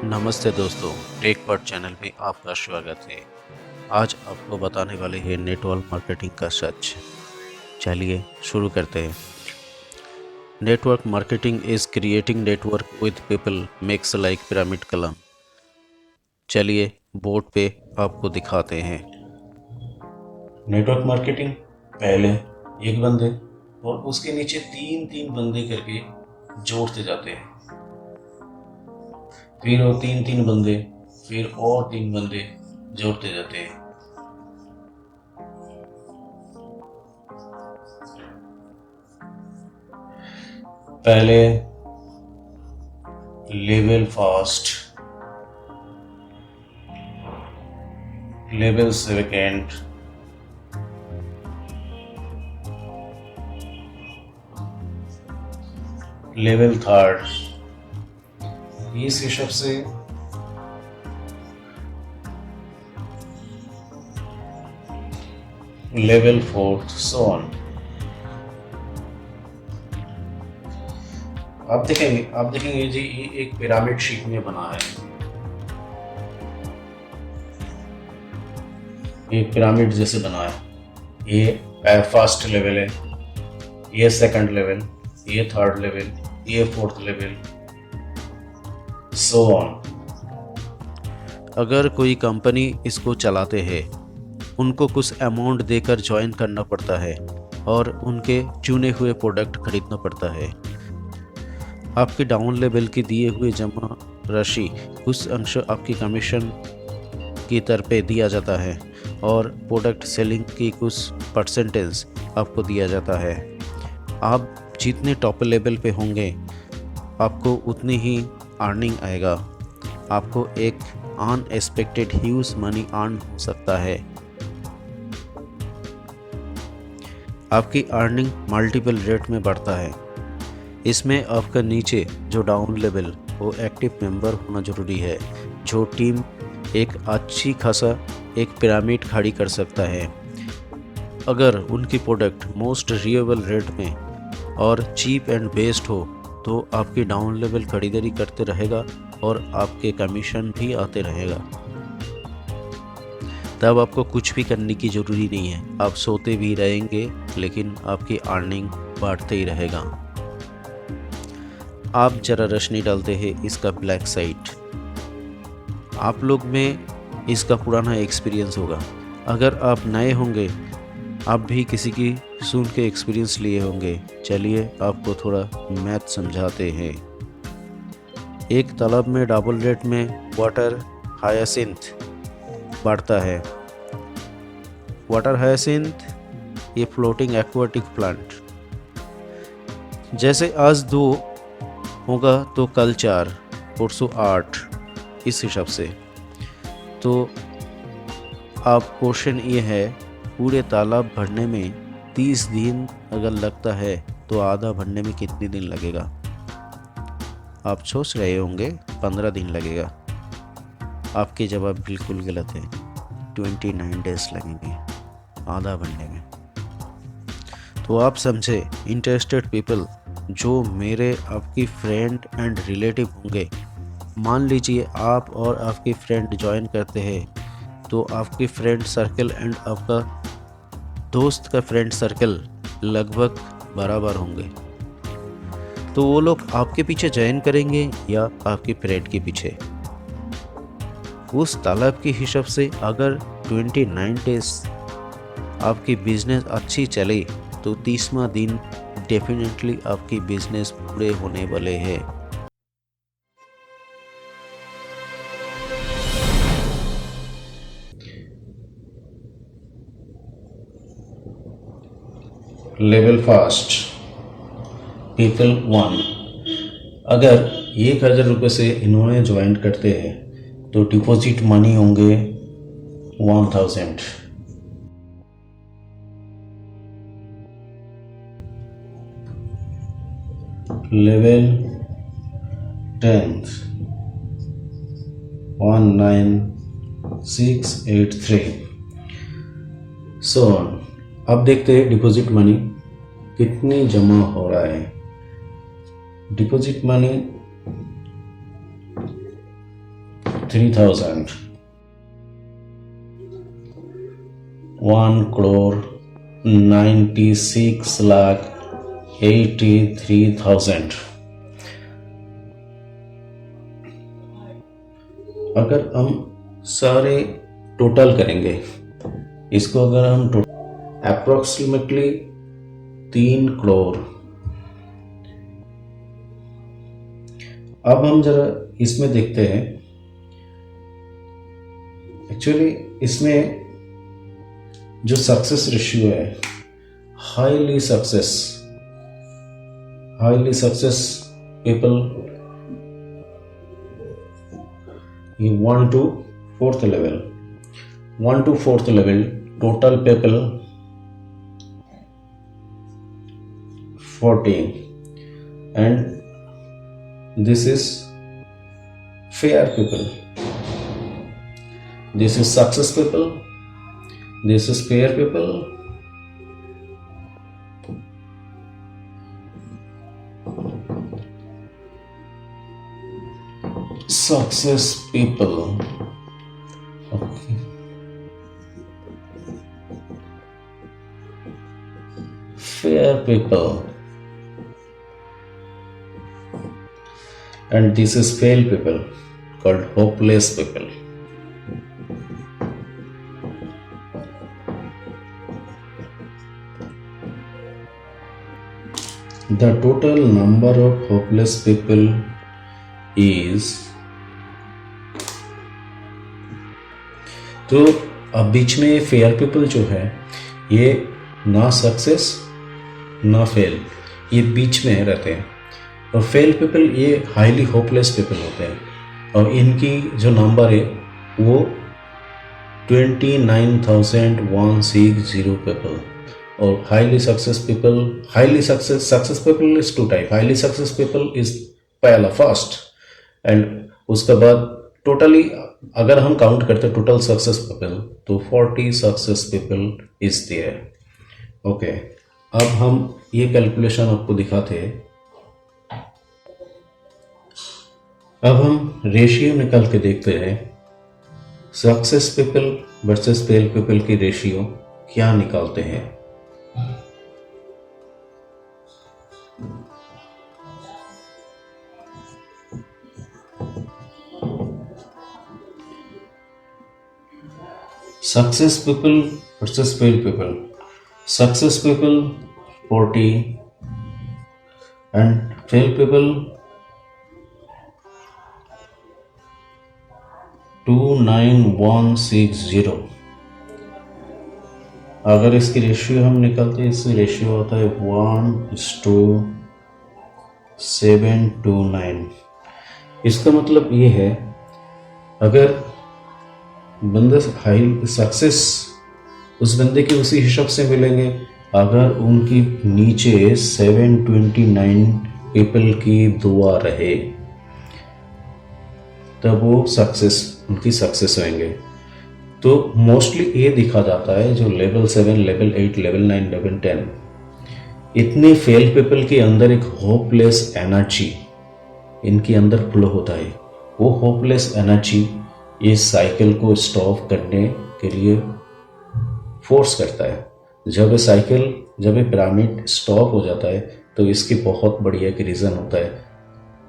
नमस्ते दोस्तों, टेकपॉट चैनल में आपका स्वागत है। आज आपको बताने वाले हैं नेटवर्क मार्केटिंग का सच। चलिए शुरू करते हैं। Network marketing is creating network with people makes like pyramid कलम। चलिए बोर्ड पे आपको दिखाते हैं। नेटवर्क मार्केटिंग पहले एक बंदे और उसके नीचे तीन तीन बंदे करके जोड़ते जाते हैं। फिर वो तीन तीन बंदे, फिर और तीन बंदे जोड़ते जाते हैं। पहले level fast, level second, level third, इस हिसाब से लेवल फोर्थ, सो ऑन। आप देखेंगे जी, ये एक पिरामिड शेप में बना है। ये पिरामिड जैसे बना है। ये फर्स्ट लेवल है, ये सेकंड लेवल, ये थर्ड लेवल, ये फोर्थ लेवल, सो ऑन। अगर कोई कंपनी इसको चलाते हैं, उनको कुछ अमाउंट देकर ज्वाइन करना पड़ता है और उनके चुने हुए प्रोडक्ट खरीदना पड़ता है। आपके डाउन लेवल की दिए हुए जमा राशि कुछ अंश आपकी कमीशन की तरफ पे दिया जाता है और प्रोडक्ट सेलिंग की कुछ परसेंटेज आपको दिया जाता है। आप जितने टॉप लेवल पे होंगे आपको उतनी ही अर्निंग आएगा। आपको एक अनएक्सपेक्टेड ह्यूज मनी अर्न हो सकता है। आपकी अर्निंग मल्टीपल रेट में बढ़ता है। इसमें आपका नीचे जो डाउन लेवल वो एक्टिव मेंबर होना ज़रूरी है, जो टीम एक अच्छी खासा एक पिरामिड खड़ी कर सकता है। अगर उनकी प्रोडक्ट मोस्ट रिलायबल रेट में और चीप एंड बेस्ट हो तो आपकी डाउन लेवल खरीदारी करते रहेगा और आपके कमीशन भी आते रहेगा। तब आपको कुछ भी करने की ज़रूरी नहीं है, आप सोते भी रहेंगे लेकिन आपकी अर्निंग बढ़ते ही रहेगा। आप जरा रोशनी डालते हैं इसका ब्लैक साइड। आप लोग में इसका पुराना एक्सपीरियंस होगा। अगर आप नए होंगे, आप भी किसी की सुन के एक्सपीरियंस लिए होंगे। चलिए आपको थोड़ा मैथ समझाते हैं। एक तालाब में डबल रेट में वाटर हायासिंथ बढ़ता है। वाटर हायासिंथ ये फ्लोटिंग एक्वाटिक प्लांट। जैसे आज 2 होगा तो कल 4, परसों 8, इस हिसाब से। तो अब क्वेश्चन ये है, पूरे तालाब भरने में 30 दिन अगर लगता है तो आधा भरने में कितने दिन लगेगा? आप सोच रहे होंगे 15 दिन लगेगा। आपके जवाब बिल्कुल गलत है। 29 डेज लगेंगे आधा भरने में। तो आप समझे, इंटरेस्टेड पीपल जो मेरे आपकी फ्रेंड एंड रिलेटिव होंगे, मान लीजिए आप और आपकी फ्रेंड ज्वाइन करते हैं तो आपकी फ्रेंड सर्कल एंड आपका दोस्त का फ्रेंड सर्कल लगभग बराबर होंगे। तो वो लोग आपके पीछे ज्वाइन करेंगे या आपकी फ्रेंड के पीछे? उस तालाब के हिसाब से अगर 29 डेज आपकी बिजनेस अच्छी चले तो 30वां दिन डेफिनेटली आपकी बिजनेस पूरे होने वाले हैं। Level fast, people 1। अगर 1,000 रुपये से इन्होंने ज्वाइन करते हैं तो डिपॉजिट मनी होंगे 1,000। लेवल 10th 19683, सो अब देखते हैं डिपॉजिट मनी कितनी जमा हो रहा है। Deposit money 3,000, 1,96,83,000। अगर हम सारे टोटल करेंगे इसको, अगर हम अप्रोक्सीमेटली 3 करोड़। अब हम जरा इसमें देखते हैं, एक्चुअली इसमें जो सक्सेस रेशियो है, हाईली सक्सेस पीपल, ये 1 to 4th level, 1 to 4th level total people 14, and this is fair people, this is success people, this is fair people, success people, okay, fair people, and this is fail people called hopeless people. The total number of hopeless people is, तो अब बीच में fair people जो है ये ना success ना fail, ये बीच में रहते हैं। और फेल पीपल ये हाईली होपलेस पीपल होते हैं, और इनकी जो नंबर है वो 29,160 पीपल। और highly success people is 2 type, highly success people is पहला फर्स्ट, एंड उसके बाद टोटली अगर हम काउंट करते टोटल सक्सेस पीपल तो 40 success people is there. Okay, अब हम ये कैलकुलेशन आपको दिखाते हैं। अब हम रेशियो निकाल के देखते हैं, success people versus fail people की रेशियो क्या निकालते हैं। Success people versus fail people. Success people 40 and fail people 29,160। अगर इसकी रेशियो हम निकालते हैं, इससे रेशियो होता है 1:729। इसका मतलब ये है, अगर बंदा हाई सक्सेस उस बंदे के उसी हिसाब से मिलेंगे, अगर उनकी नीचे 729 पीपल की दुआ रहे तब वो उनकी सक्सेस होंगे। तो मोस्टली ये दिखा जाता है जो लेवल 7, लेवल 8, लेवल 9, लेवल 10, इतने फेल पीपल के अंदर एक होपलेस एनर्जी इनके अंदर फ्लो होता है। वो होपलेस एनर्जी इस साइकिल को स्टॉप करने के लिए फोर्स करता है। जब ये पिरामिड स्टॉप हो जाता है तो इसकी बहुत बड़ी एक रीज़न होता है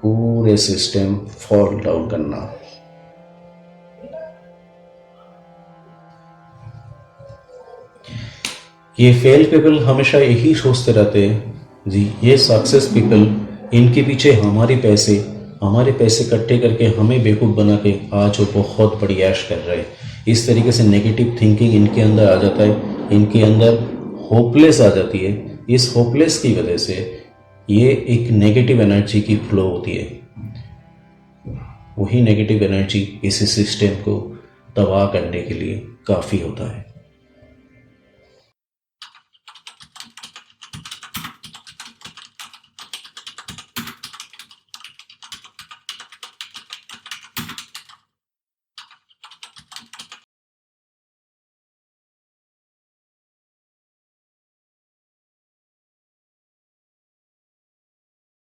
पूरे सिस्टम फॉल डाउन करना। ये फेल पीपल हमेशा यही सोचते रहते हैं जी, ये सक्सेस पीपल इनके पीछे हमारे पैसे इकट्ठे करके हमें बेवकूफ़ बना के आज वो बहुत बड़ी ऐश कर रहे हैं। इस तरीके से नेगेटिव थिंकिंग इनके अंदर आ जाता है, इनके अंदर होपलेस आ जाती है। इस होपलेस की वजह से ये एक नेगेटिव एनर्जी की फ्लो होती है। वही नेगेटिव एनर्जी इस सिस्टम को तबाह करने के लिए काफ़ी होता है।